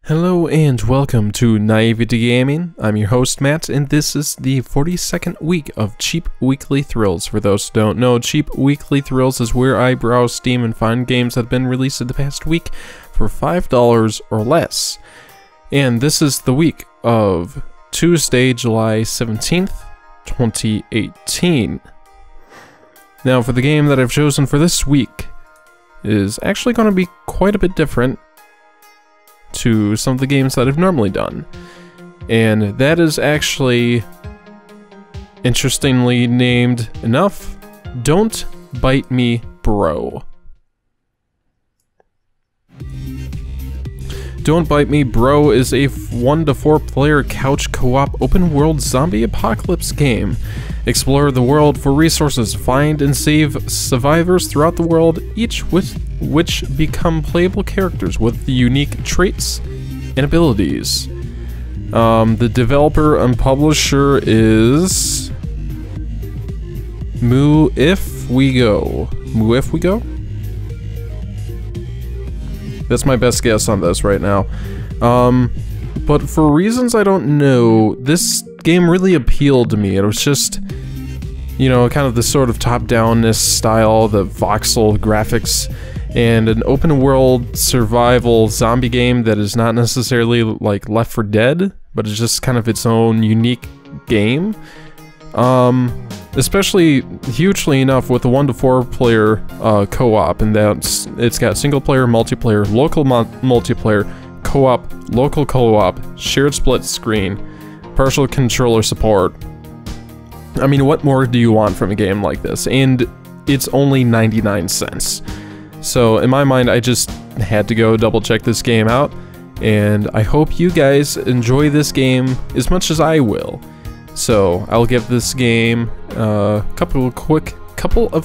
Hello and welcome to Naivety Gaming. I'm your host Matt, and this is the 42nd week of Cheap Weekly Thrills. For those who don't know, Cheap Weekly Thrills is where I browse Steam and find games that have been released in the past week for $5 or less. And this is the week of Tuesday, July 17th, 2018. Now for the game that I've chosen for this week is actually going to be quite a bit different to some of the games that I've normally done. And that is actually, interestingly named enough, Don't Bite Me, Bro. Don't Bite Me, Bro is a 1 to 4 player couch co-op open world zombie apocalypse game. Explore the world for resources, find and save survivors throughout the world, each with which become playable characters with unique traits and abilities. The developer and publisher is MUIFWEGO. MUIFWEGO? That's my best guess on this right now. But for reasons I don't know, this game really appealed to me. It was just, you know, kind of the sort of top-downness style, the voxel graphics, and an open-world survival zombie game that is not necessarily like Left 4 Dead, but it's just kind of its own unique game. Especially hugely enough with the 1 to 4 player co-op, and that's it's got single player, multiplayer, local multiplayer, co-op, local co-op, shared split screen, partial controller support. I mean, what more do you want from a game like this? And it's only 99 cents. So in my mind, I just had to go double check this game out, and I hope you guys enjoy this game as much as I will. So I'll give this game a couple of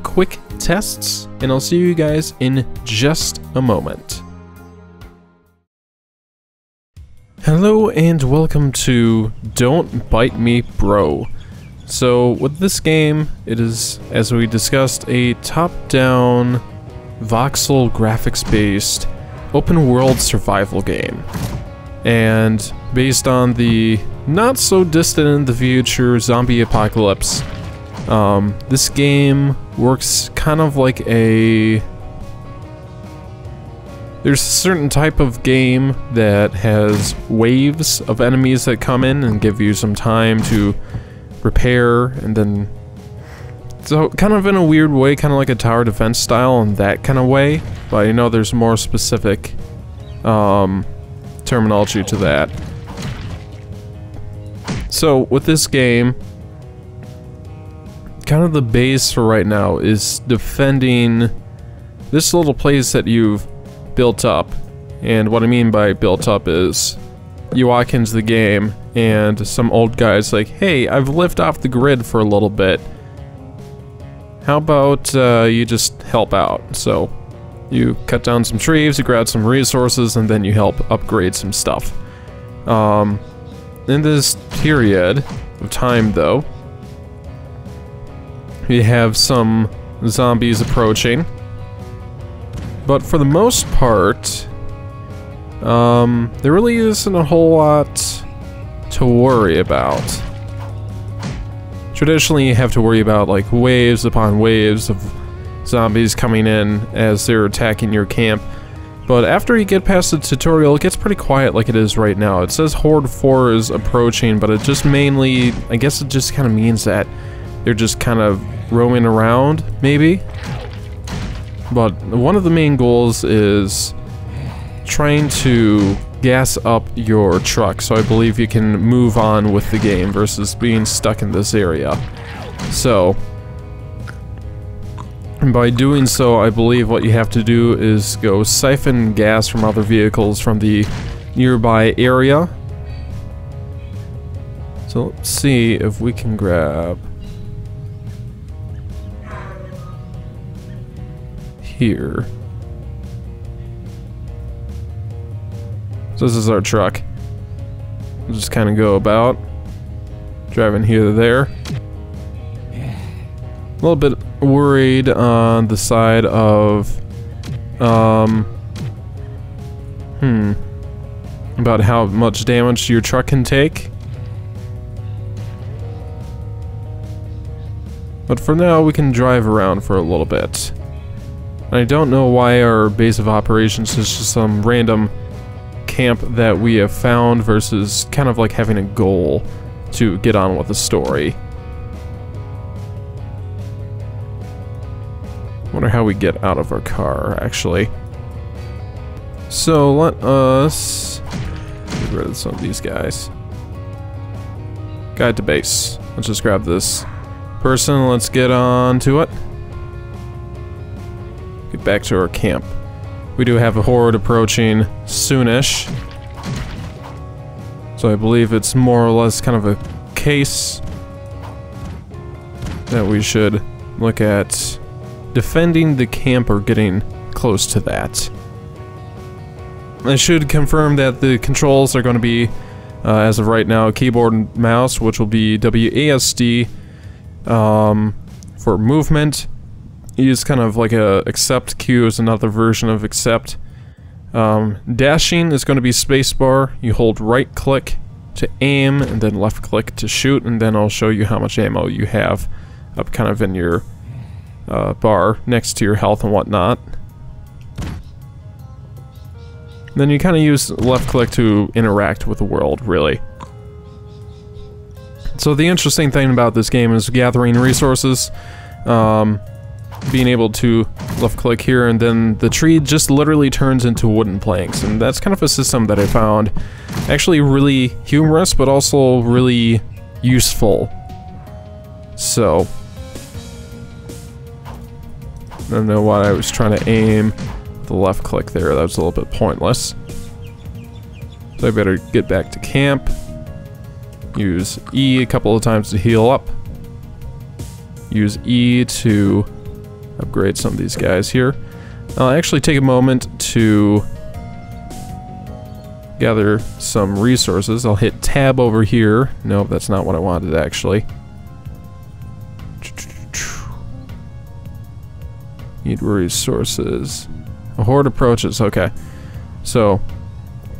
quick tests, and I'll see you guys in just a moment. Hello and welcome to Don't Bite Me, Bro. So with this game, it is, as we discussed, a top-down, voxel graphics-based, open-world survival game. And based on the not-so-distant-in-the-future zombie apocalypse, this game works kind of like a... There's a certain type of game that has waves of enemies that come in and give you some time to repair, and then... So, kind of in a weird way, kind of like a tower defense style in that kind of way, but you know there's more specific terminology to that. So, with this game, kind of the base for right now is defending this little place that you've built up. And what I mean by built up is you walk into the game and some old guy's like, hey, I've lived off the grid for a little bit. How about you just help out? So you cut down some trees, you grab some resources, and then you help upgrade some stuff. In this period of time, though, we have some zombies approaching. But for the most part, there really isn't a whole lot to worry about. Traditionally, you have to worry about like waves upon waves of zombies coming in as they're attacking your camp. But after you get past the tutorial, it gets pretty quiet like it is right now. It says Horde 4 is approaching, but it just mainly, I guess it just kind of means that they're just kind of roaming around, maybe. But one of the main goals is trying to gas up your truck, so I believe you can move on with the game versus being stuck in this area. So, by doing so, I believe what you have to do is go siphon gas from other vehicles from the nearby area. So let's see if we can grab here. So this is our truck. We'll just kind of go about, driving here to there. A little bit worried on the side of about how much damage your truck can take. But for now, we can drive around for a little bit. I don't know why our base of operations is just some random camp that we have found versus kind of like having a goal to get on with the story. Wonder how we get out of our car, actually. So let us get rid of some of these guys. Guide to base. Let's just grab this person, let's get on to it. Get back to our camp. We do have a horde approaching soonish. So I believe it's more or less kind of a case that we should look at defending the camp or getting close to that. I should confirm that the controls are going to be, as of right now, keyboard and mouse, which will be WASD for movement. Use kind of like a accept. Q is another version of accept. Dashing is going to be spacebar. You hold right click to aim and then left click to shoot, and then I'll show you how much ammo you have up kind of in your bar next to your health and whatnot. Then you kind of use left click to interact with the world, really. So the interesting thing about this game is gathering resources, being able to left click here, and then the tree just literally turns into wooden planks, and that's kind of a system that I found actually really humorous, but also really useful. So I don't know why I was trying to aim the left click there. That was a little bit pointless. So I better get back to camp. Use E a couple of times to heal up. Use E to upgrade some of these guys here. I'll actually take a moment to gather some resources. I'll hit tab over here. No, that's not what I wanted actually. Need resources. A horde approaches, okay. So,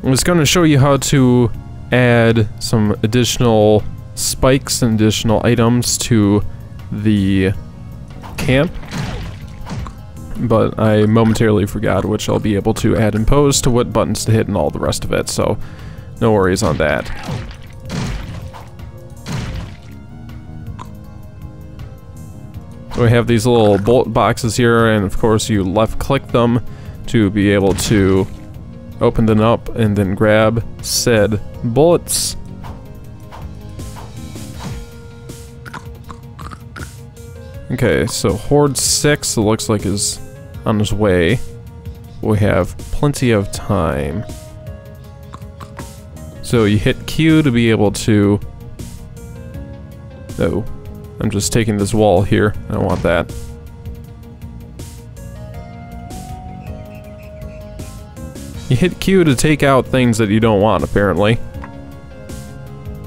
I'm just going to show you how to add some additional spikes and additional items to the camp. But I momentarily forgot which I'll be able to add in post, to what buttons to hit and all the rest of it, so no worries on that. So we have these little bullet boxes here, and of course you left click them to be able to open them up and then grab said bullets. Okay, so Horde 6, it looks like, is on his way. We have plenty of time. So you hit Q to be able to... Oh, I'm just taking this wall here. I don't want that. You hit Q to take out things that you don't want, apparently.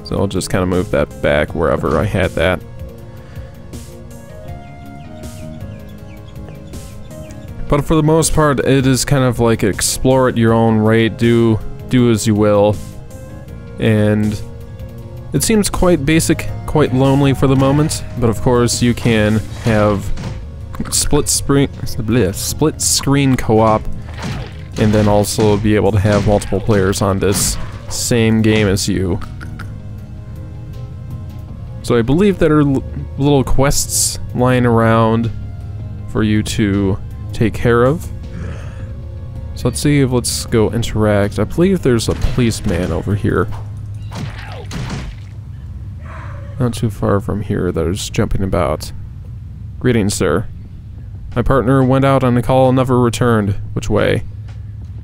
So I'll just kind of move that back wherever I had that. But for the most part, it is kind of like explore at your own rate, do as you will. And it seems quite basic, quite lonely for the moment, but of course you can have split screen co-op, and then also be able to have multiple players on this same game as you. So I believe there are little quests lying around for you to take care of. So let's see, let's go interact. I believe there's a policeman over here. Not too far from here that is jumping about. Greetings, sir. My partner went out on a call and never returned. Which way?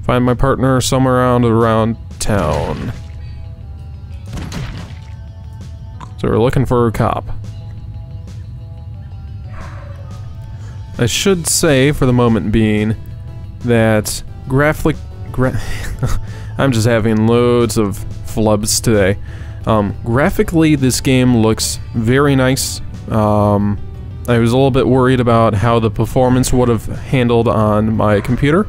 Find my partner somewhere around town. So we're looking for a cop. I should say, for the moment being, that I'm just having loads of flubs today. Graphically, this game looks very nice. I was a little bit worried about how the performance would have handled on my computer,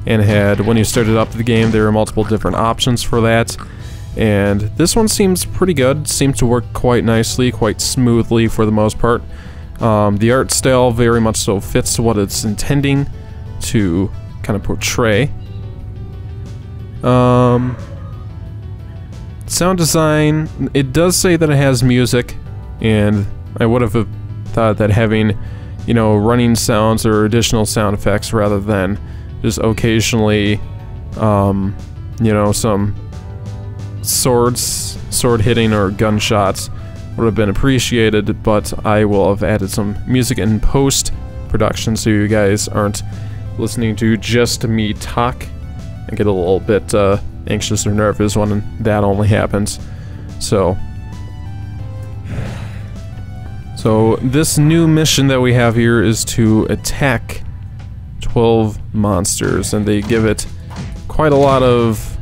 and had, when you started up the game, there were multiple different options for that. And this one seems pretty good, seems to work quite nicely, quite smoothly for the most part. The art style very much so fits what it's intending to kind of portray. Sound design, it does say that it has music, and I would have thought that having, you know, running sounds or additional sound effects rather than just occasionally, you know, some sword hitting or gunshots would have been appreciated, but I will have added some music in post-production so you guys aren't listening to just me talk and get a little bit anxious or nervous when that only happens. So this new mission that we have here is to attack 12 monsters, and they give it quite a lot of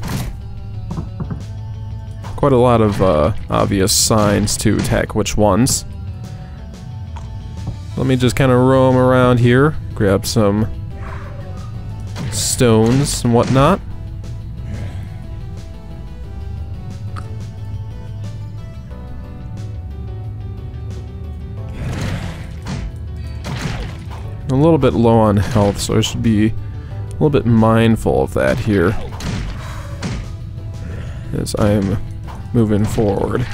obvious signs to attack which ones. Let me just kind of roam around here, grab some stones and whatnot. A little bit low on health, so I should be a little bit mindful of that here as I am moving forward.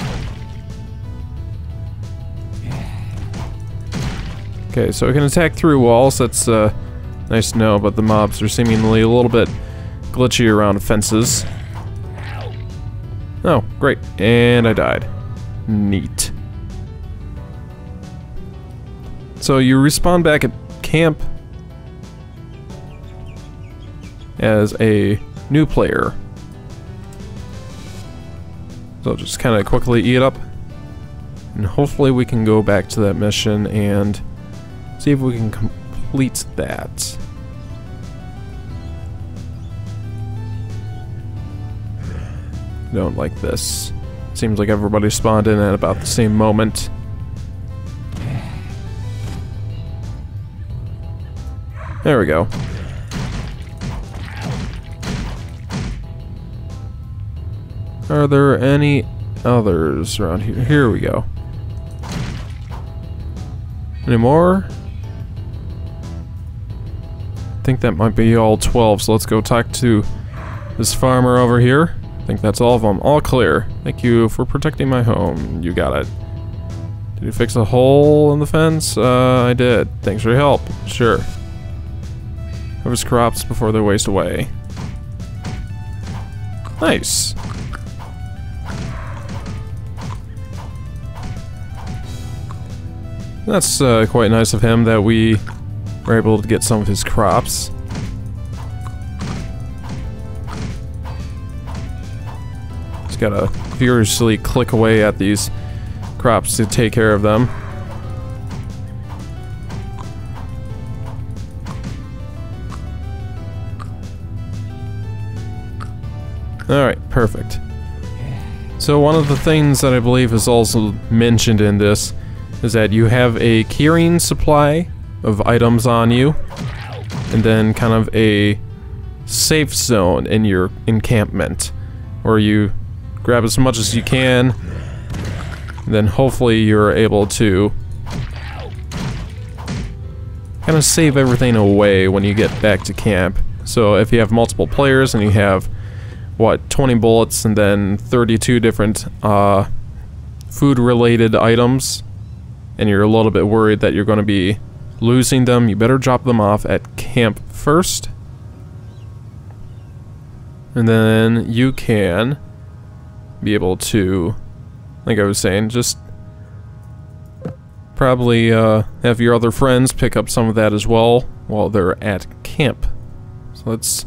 Okay, so I can attack through walls, that's nice to know, but the mobs are seemingly a little bit glitchy around fences. Oh, great, and I died. Neat. So you respawn back at camp as a new player. So just kind of quickly eat up, and hopefully we can go back to that mission and see if we can complete that. Don't like this. Seems like everybody spawned in at about the same moment. There we go. Are there any others around here? Here we go. Any more? I think that might be all 12, so let's go talk to this farmer over here. I think that's all of them. All clear. Thank you for protecting my home. You got it. Did you fix a hole in the fence? I did. Thanks for your help. Sure. Harvest crops before they waste away. Nice. That's quite nice of him that we were able to get some of his crops. Just gotta furiously click away at these crops to take care of them. Alright, perfect. So one of the things that I believe is also mentioned in this is that you have a carrying supply of items on you, and then kind of a safe zone in your encampment, where you grab as much as you can, and then hopefully you're able to kind of save everything away when you get back to camp. So if you have multiple players and you have, what, 20 bullets and then 32 different food-related items, and you're a little bit worried that you're going to be losing them, you better drop them off at camp first. And then you can be able to, like I was saying, just probably have your other friends pick up some of that as well while they're at camp. So let's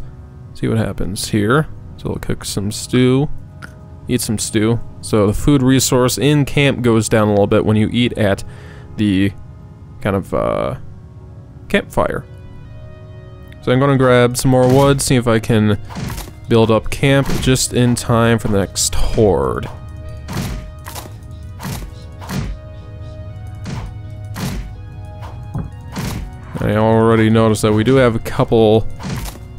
see what happens here. So we'll cook some stew, eat some stew. So the food resource in camp goes down a little bit when you eat at the kind of campfire. So I'm going to grab some more wood, see if I can build up camp just in time for the next horde. I already noticed that we do have a couple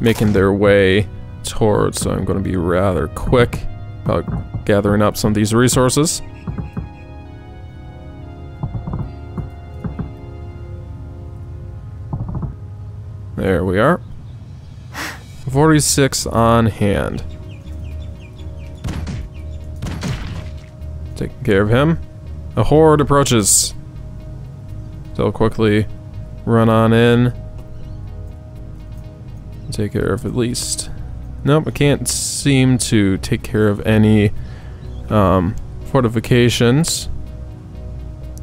making their way towards, so I'm going to be rather quick about gathering up some of these resources. There we are. 46 on hand. Taking care of him. A horde approaches. So I'll quickly run on in. Take care of at least. Nope, I can't seem to take care of any fortifications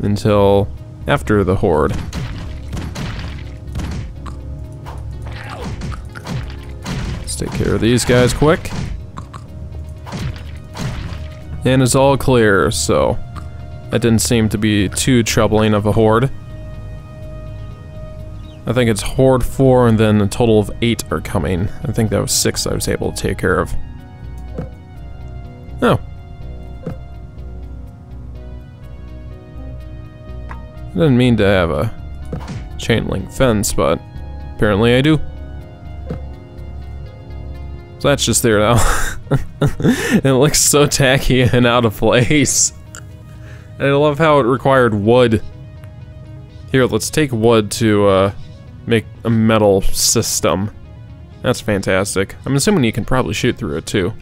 until after the horde. Let's take care of these guys quick. And it's all clear, so that didn't seem to be too troubling of a horde. I think it's horde 4 and then a total of 8 are coming. I think that was 6 I was able to take care of. Oh. I didn't mean to have a chain link fence, but apparently I do. So that's just there now. It looks so tacky and out of place. And I love how it required wood. Here, let's take wood to make a metal system. That's fantastic. I'm assuming you can probably shoot through it too.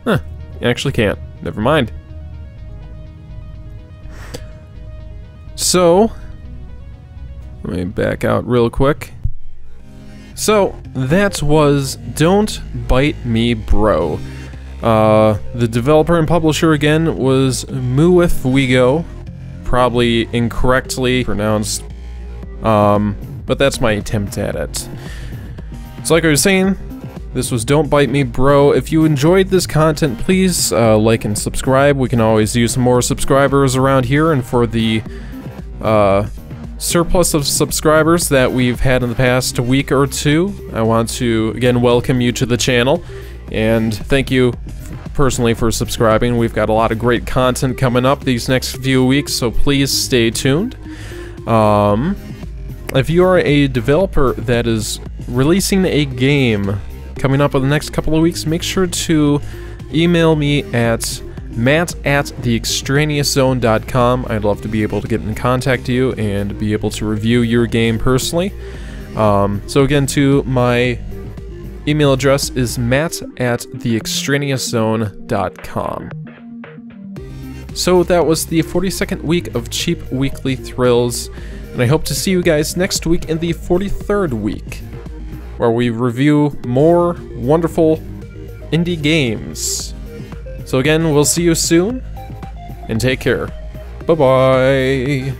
Huh, you actually can't. Never mind. So, let me back out real quick. So, that was Don't Bite Me Bro. The developer and publisher again was MUIFWEGO. Probably incorrectly pronounced. But that's my attempt at it. So like I was saying, this was Don't Bite Me Bro. If you enjoyed this content, please like and subscribe. We can always use some more subscribers around here, and for the surplus of subscribers that we've had in the past week or two, I want to again welcome you to the channel and thank you personally for subscribing. We've got a lot of great content coming up these next few weeks, so please stay tuned. If you are a developer that is releasing a game coming up in the next couple of weeks, make sure to email me at matt@theextraneouszone.com. I'd love to be able to get in contact with you and be able to review your game personally. So again, to my email address is matt@theextraneouszone.com. So that was the 42nd week of Cheap Weekly Thrills, and I hope to see you guys next week in the 43rd week, where we review more wonderful indie games. So again, we'll see you soon, and take care. Bye-bye.